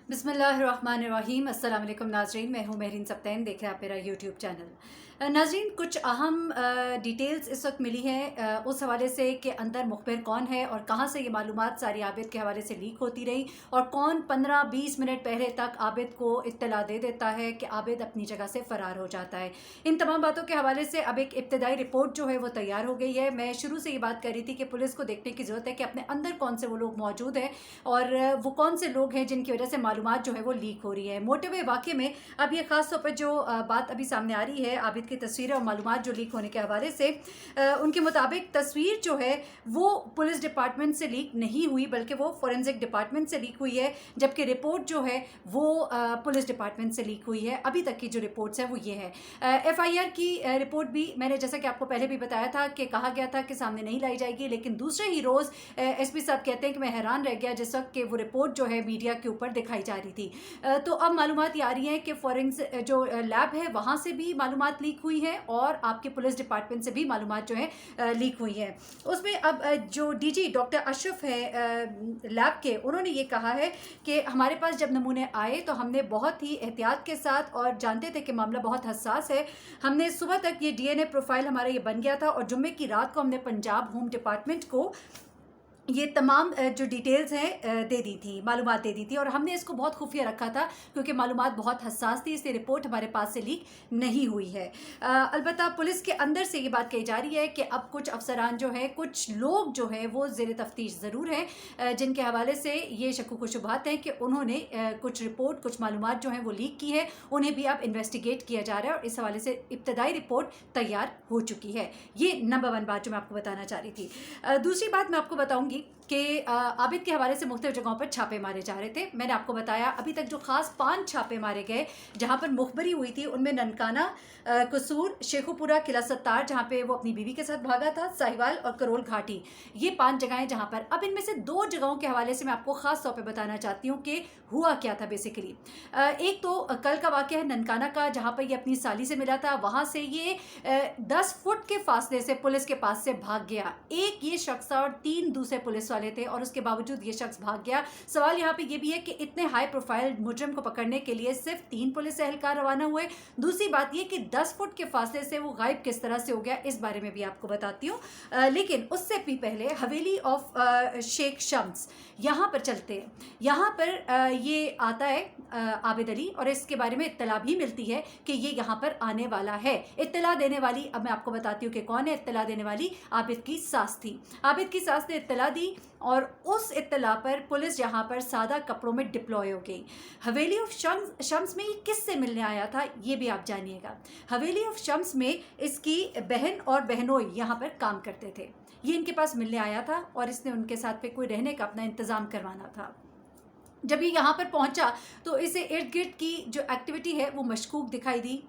बिस्मिल्लाहिर्रहमानिर्रहीम। अस्सलाम वालेकुम नाजरीन, मैं हूँ महरीन सब्तैन, देख रहे हैं आप मेरा यूट्यूब चैनल। नाजरीन, कुछ अहम डिटेल्स इस वक्त मिली हैं उस हवाले से कि अंदर मुखबिर कौन है और कहाँ से ये मालूमात सारी आबिद के हवाले से लीक होती रही और कौन 15-20 मिनट पहले तक आबिद को इत्तला दे देता है कि आबिद अपनी जगह से फ़रार हो जाता है। इन तमाम बातों के हवाले से अब एक इब्तदाई रिपोर्ट जो है वो तैयार हो गई है। मैं शुरू से ये बात कर रही थी कि पुलिस को देखने की ज़रूरत है कि अपने अंदर कौन से वो लोग मौजूद हैं और वो कौन से लोग हैं जिनकी वजह से मालूमात जो है वो लीक हो रही है। मोटिव वाक़े में अब ये ख़ास तौर पर जो बात अभी सामने आ रही है आबिद की तस्वीरें और मालूमात जो लीक होने के हवाले से, उनके मुताबिक तस्वीर जो है वो पुलिस डिपार्टमेंट से लीक नहीं हुई बल्कि वो फोरेंसिक डिपार्टमेंट से लीक हुई है, जबकि रिपोर्ट जो है वो पुलिस डिपार्टमेंट से लीक हुई है। अभी तक की जो रिपोर्ट्स है वो ये है। FIR की रिपोर्ट भी मैंने जैसा कि आपको पहले भी बताया था कि कहा गया था कि सामने नहीं लाई जाएगी, लेकिन दूसरे ही रोज़ SP साहब कहते हैं कि मैं हैरान रह गया जिस वक्त कि वो रिपोर्ट जो है मीडिया के ऊपर दिखाई जा रही थी। तो अब मालूमात ये आ रही हैं कि फोरेंसिक जो लैब है वहाँ से भी मालूमात लीक हुई है और आपके पुलिस डिपार्टमेंट से भी मालूमात जो है लीक हुई है। उसमें अब जो DG डॉक्टर अशरफ है लैब के, उन्होंने ये कहा है कि हमारे पास जब नमूने आए तो हमने बहुत ही एहतियात के साथ, और जानते थे कि मामला बहुत हसास है, हमने सुबह तक ये DNA प्रोफाइल हमारा ये बन गया था और जुम्मे की रात को हमने पंजाब होम डिपार्टमेंट को ये तमाम जो डिटेल्स हैं दे दी थी, मालूमात दे दी थी, और हमने इसको बहुत खुफिया रखा था क्योंकि मालूमात बहुत हसास थी, इसलिए रिपोर्ट हमारे पास से लीक नहीं हुई है। अलबत्ता पुलिस के अंदर से ये बात कही जा रही है कि अब कुछ अफसरान जो हैं, कुछ लोग जो हैं वो ज़ेर तफ्तीश ज़रूर हैं जिनके हवाले से ये शक्कुक व शुबहात हैं कि उन्होंने कुछ रिपोर्ट, कुछ मालूमात जो हैं वो लीक की है, उन्हें भी अब इन्वेस्टिगेट किया जा रहा है और इस हवाले से इब्तदाई रिपोर्ट तैयार हो चुकी है। ये नंबर 1 बात जो मैं आपको बताना चाह रही थी। दूसरी बात मैं आपको बताऊँगी कि आबिद के हवाले से मुख्तलिफ जगहों पर छापे मारे जा रहे थे। मैंने आपको बताया अभी तक जो ख़ास 5 छापे मारे गए जहां पर मुखबरी हुई थी, उनमें ननकाना, कसूर, शेखुपुरा, किला सत्तार जहां पे वो अपनी बीवी के साथ भागा था, साहिवाल और करोल घाटी, ये 5 जगहें जहां पर। अब इनमें से 2 जगहों के हवाले से मैं आपको ख़ास तौर पर बताना चाहती हूँ कि हुआ क्या था बेसिकली। एक तो कल का वाक़या है ननकाना का, जहाँ पर ये अपनी साली से मिला था, वहाँ से ये 10 फुट के फासले से पुलिस के पास से भाग गया। एक ये शख्स और 3 दूसरे पुलिस वाले थे और उसके बावजूद ये शख्स भाग गया। सवाल यहाँ पे ये भी है कि इतने हाई प्रोफाइल मुजरिम को पकड़ने के लिए सिर्फ 3 पुलिस एहलकार रवाना हुए। दूसरी बात ये कि 10 फुट के फासले से वो गायब किस तरह से हो गया, इस बारे में भी आपको बताती हूँ। लेकिन उससे भी पहले हवेली ऑफ शेख शम्स, यहाँ पर चलते हैं। यहाँ पर ये आता है आबिद अली और इसके बारे में इत्तला भी मिलती है कि ये यहाँ पर आने वाला है। इत्तला देने वाली अब मैं आपको बताती हूँ कि कौन है। इत्तला देने वाली आबिद की सास थी। आबिद की सास ने इत्तला दी और उस इत्तला पर पुलिस यहाँ पर सादा कपड़ों में डिप्लॉय हो गई। हवेली ऑफ शम्स में ये किससे मिलने आया था ये भी आप जानिएगा। हवेली ऑफ शम्स में इसकी बहन और बहनोई यहाँ पर काम करते थे। ये इनके पास मिलने आया था और इसने उनके साथ पे कोई रहने का अपना इंतज़ाम करवाना था। जब ये यहाँ पर पहुँचा तो इसे इर्द गिर्द की जो एक्टिविटी है वो मशकूक दिखाई दी,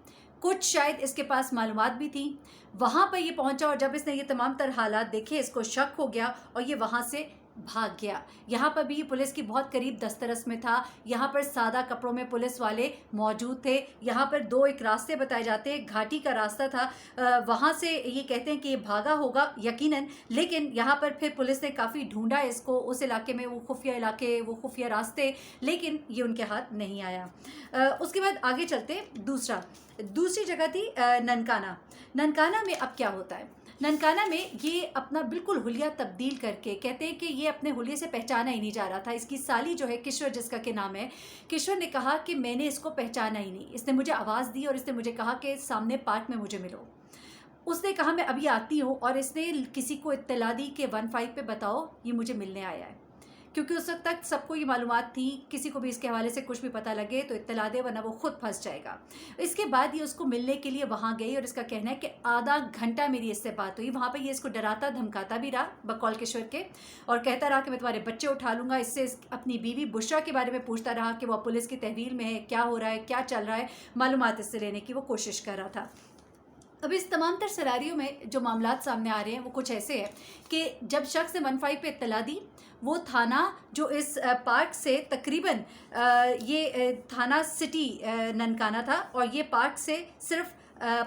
कुछ शायद इसके पास मालूमात भी थी। वहाँ पर ये पहुँचा और जब इसने ये तमाम तर हालात देखे, इसको शक हो गया और ये वहाँ से भाग गया। यहाँ पर भी पुलिस की बहुत करीब दस्तरस में था। यहाँ पर सादा कपड़ों में पुलिस वाले मौजूद थे। यहाँ पर 2 एक रास्ते बताए जाते हैं, घाटी का रास्ता था, वहाँ से ये कहते हैं कि ये भागा होगा यकीनन, लेकिन यहाँ पर फिर पुलिस ने काफ़ी ढूंढा इसको, उस इलाके में वो खुफिया इलाके, वो खुफिया रास्ते, लेकिन ये उनके हाथ नहीं आया। उसके बाद आगे चलते, दूसरी जगह थी ननकाना। ननकाना में अब क्या होता है, ननकाना में ये अपना बिल्कुल हुलिया तब्दील करके, कहते हैं कि ये अपने हुलिये से पहचाना ही नहीं जा रहा था। इसकी साली जो है किश्वर, जिसका के नाम है, किश्वर ने कहा कि मैंने इसको पहचाना ही नहीं। इसने मुझे आवाज़ दी और इसने मुझे कहा कि सामने पार्क में मुझे मिलो। उसने कहा मैं अभी आती हूँ और इसने किसी को इत्तला दी कि 15 पे बताओ ये मुझे मिलने आया है, क्योंकि उस वक्त तक सबको ये मालूमात थी, किसी को भी इसके हवाले से कुछ भी पता लगे तो इत्तला दे वरना वो खुद फंस जाएगा। इसके बाद ये उसको मिलने के लिए वहाँ गई और इसका कहना है कि आधा घंटा मेरी इससे बात हुई। वहाँ पर ये इसको डराता धमकाता भी रहा बकौल किशोर के, और कहता रहा कि मैं तुम्हारे बच्चे उठा लूँगा। इससे अपनी बीवी बुशरा के बारे में पूछता रहा कि वह पुलिस की तहवील में है, क्या हो रहा है, क्या चल रहा है, मालूमात इससे लेने की वो कोशिश कर रहा था। अब इस तमाम तर सरारियों में जो मामलात सामने आ रहे हैं वो कुछ ऐसे हैं कि जब शख्स ने 15 पे इत्तला दी, वो थाना जो इस पार्क से तकरीबन ये थाना सिटी ननकाना था और ये पार्क से सिर्फ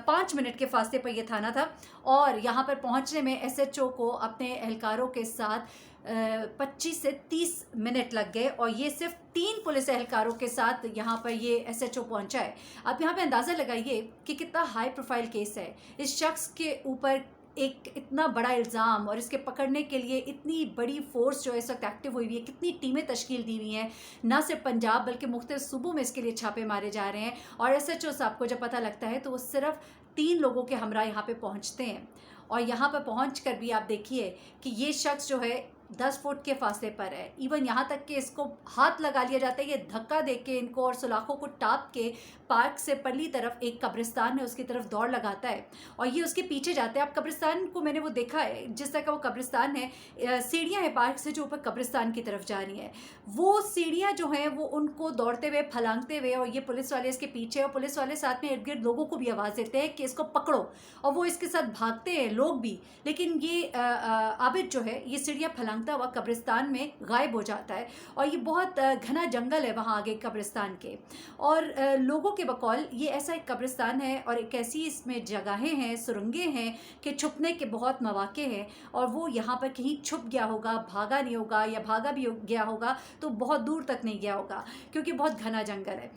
5 मिनट के फासले पर यह थाना था। और यहाँ पर पहुँचने में SHO को अपने एहलकारों के साथ 25 से 30 मिनट लग गए और ये सिर्फ 3 पुलिस एहलकारों के साथ यहाँ पर ये एसएचओ पहुँचा है। आप यहाँ पे अंदाज़ा लगाइए कि कितना हाई प्रोफाइल केस है। इस शख्स के ऊपर एक इतना बड़ा इल्ज़ाम और इसके पकड़ने के लिए इतनी बड़ी फोर्स जो है इस वक्त एक्टिव हुई हुई है, कितनी टीमें तश्कील दी हुई हैं, ना सिर्फ पंजाब बल्कि मुख्तलिफ सूबों में इसके लिए छापे मारे जा रहे हैं। और एसएचओ साहब को जब पता लगता है तो वो सिर्फ 3 लोगों के हमरा यहाँ पे पहुँचते हैं और यहाँ पर पहुँच कर भी आप देखिए कि ये शख्स जो है 10 फुट के फासले पर है। इवन यहाँ तक कि इसको हाथ लगा लिया जाता है, ये धक्का दे के इनको और सुलाखों को टाप के पार्क से परली तरफ एक कब्रिस्तान है उसकी तरफ दौड़ लगाता है और ये उसके पीछे जाते हैं। आप कब्रिस्तान को मैंने वो देखा है, जिस तरह का वो कब्रिस्तान है, सीढ़ियाँ हैं पार्क से जो ऊपर कब्रिस्तान की तरफ जा रही हैं, वो सीढ़ियाँ जो हैं वो उनको दौड़ते हुए फलांगते हुए और ये पुलिस वाले इसके पीछे और पुलिस वाले साथ में इर्द गिर्द लोगों को भी आवाज़ देते हैं कि इसको पकड़ो और वो इसके साथ भागते हैं लोग भी। लेकिन ये आबिद जो है ये सीढ़ियाँ फलांगता हुआ कब्रिस्तान में गायब हो जाता है और ये बहुत घना जंगल है वहाँ आगे कब्रिस्तान के। और लोगों के बकौल ये ऐसा एक कब्रिस्तान है और एक ऐसी इसमें जगहें हैं, सुरंगें हैं कि छुपने के बहुत मौके हैं और वो यहाँ पर कहीं छुप गया होगा, भागा नहीं होगा, या भागा भी गया होगा तो बहुत दूर तक नहीं गया होगा क्योंकि बहुत घना जंगल है।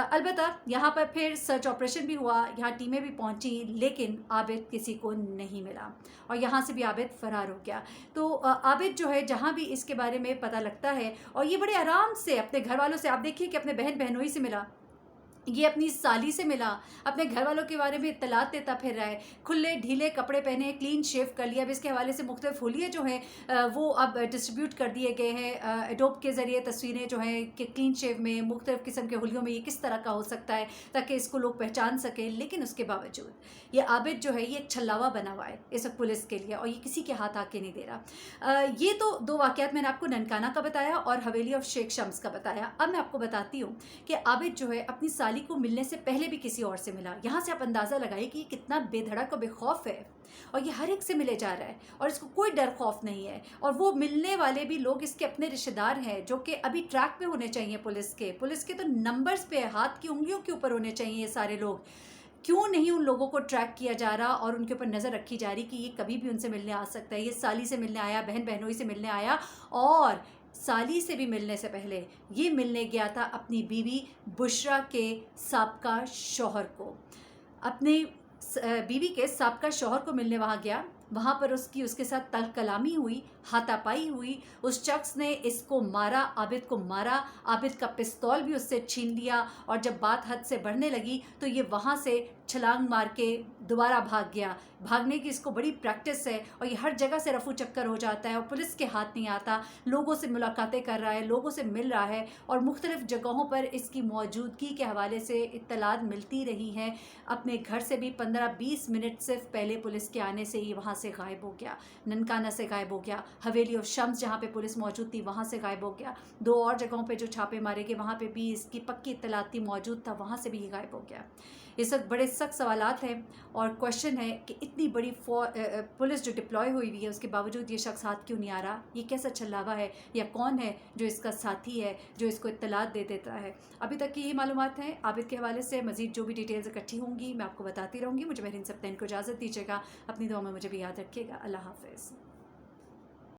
अलबत्ता यहाँ पर फिर सर्च ऑपरेशन भी हुआ, यहाँ टीमें भी पहुँची, लेकिन आबिद किसी को नहीं मिला और यहाँ से भी आबिद फरार हो गया। तो आबिद जो है जहाँ भी इसके बारे में पता लगता है और ये बड़े आराम से अपने घर वालों से, आप देखिए कि अपने बहन बहनोई से मिला, ये अपनी साली से मिला, अपने घर वालों के बारे में इत्तलात देता फिर रहा है, खुले ढीले कपड़े पहने, क्लीन शेव कर लिया। अब इसके हवाले से मुख्तलिफ हुलिये जो हैं वो अब डिस्ट्रीब्यूट कर दिए गए हैं एडोब के ज़रिए, तस्वीरें जो हैं कि क्लीन शेव में मुख्तलिफ किस्म के हुलियों में ये किस तरह का हो सकता है ताकि इसको लोग पहचान सकें। लेकिन उसके बावजूद ये आबिद जो है ये एक छल्लावा बना हुआ है इस वक्त पुलिस के लिए और ये किसी के हाथ आके नहीं दे रहा। ये तो 2 वाक़यात मैंने आपको ननकाना का बताया और हवेली ऑफ शेख शम्स का बताया। अब मैं आपको बताती हूँ कि आबिद जो है अपनी साली को मिलने से पहले भी किसी और से मिला। यहाँ से आप अंदाज़ा लगाइए कि कितना बेधड़क और बेखौफ है और ये हर एक से मिले जा रहा है और इसको कोई डर खौफ नहीं है। और वो मिलने वाले भी लोग इसके अपने रिश्तेदार हैं जो कि अभी ट्रैक पे होने चाहिए पुलिस के तो नंबर्स पे, हाथ की उंगलियों के ऊपर होने चाहिए ये सारे लोग। क्यों नहीं उन लोगों को ट्रैक किया जा रहा और उनके ऊपर नज़र रखी जा रही कि ये कभी भी उनसे मिलने आ सकता है। ये साली से मिलने आया, बहन बहनोई से मिलने आया और साली से भी मिलने से पहले ये मिलने गया था अपनी बीवी बुशरा के साबका शौहर को, अपने बीवी के साबका शौहर को मिलने वहाँ गया। वहाँ पर उसके साथ तल्ख कलामी हुई, हाथापाई हुई, उस शख्स ने इसको मारा, आबिद को मारा, आबिद का पिस्तौल भी उससे छीन लिया और जब बात हद से बढ़ने लगी तो ये वहाँ से छलांग मार के दोबारा भाग गया। भागने की इसको बड़ी प्रैक्टिस है और ये हर जगह से रफू चक्कर हो जाता है और पुलिस के हाथ नहीं आता, लोगों से मुलाकातें कर रहा है, लोगों से मिल रहा है और मुख्तलिफ जगहों पर इसकी मौजूदगी के हवाले से इत्तलात मिलती रही हैं। अपने घर से भी 15-20 मिनट सिर्फ पहले पुलिस के आने से ही वहाँ से गायब हो गया, ननकाना से गायब हो गया, हवेली ऑफ शम्स जहाँ पे पुलिस मौजूद थी वहाँ से गायब हो गया, 2 और जगहों पे जो छापे मारे गए वहाँ पे भी इसकी पक्की इत्तलात थी, मौजूद था, वहाँ से भी गायब हो गया। इस वक्त बड़े सख्त सवालात हैं और क्वेश्चन है कि इतनी बड़ी पुलिस जो डिप्लॉय हुई हुई है उसके बावजूद ये शख्स हाथ क्यों नहीं आ रहा, ये कैसा छल्लावा है या कौन है जो इसका साथी है जो इसको इत्तलात दे देता है। अभी तक की ये मालूमात हैं। आबिद के हवाले से मज़ीद जो भी डिटेल्स इकट्ठी होंगी मैं आपको बताती रहूँगी। मुझे महरीन सप्तैन को इजाज़त दीजिएगा, अपनी दुआ में मुझे भी याद रखिएगा। अल्लाह हाफ़िज़।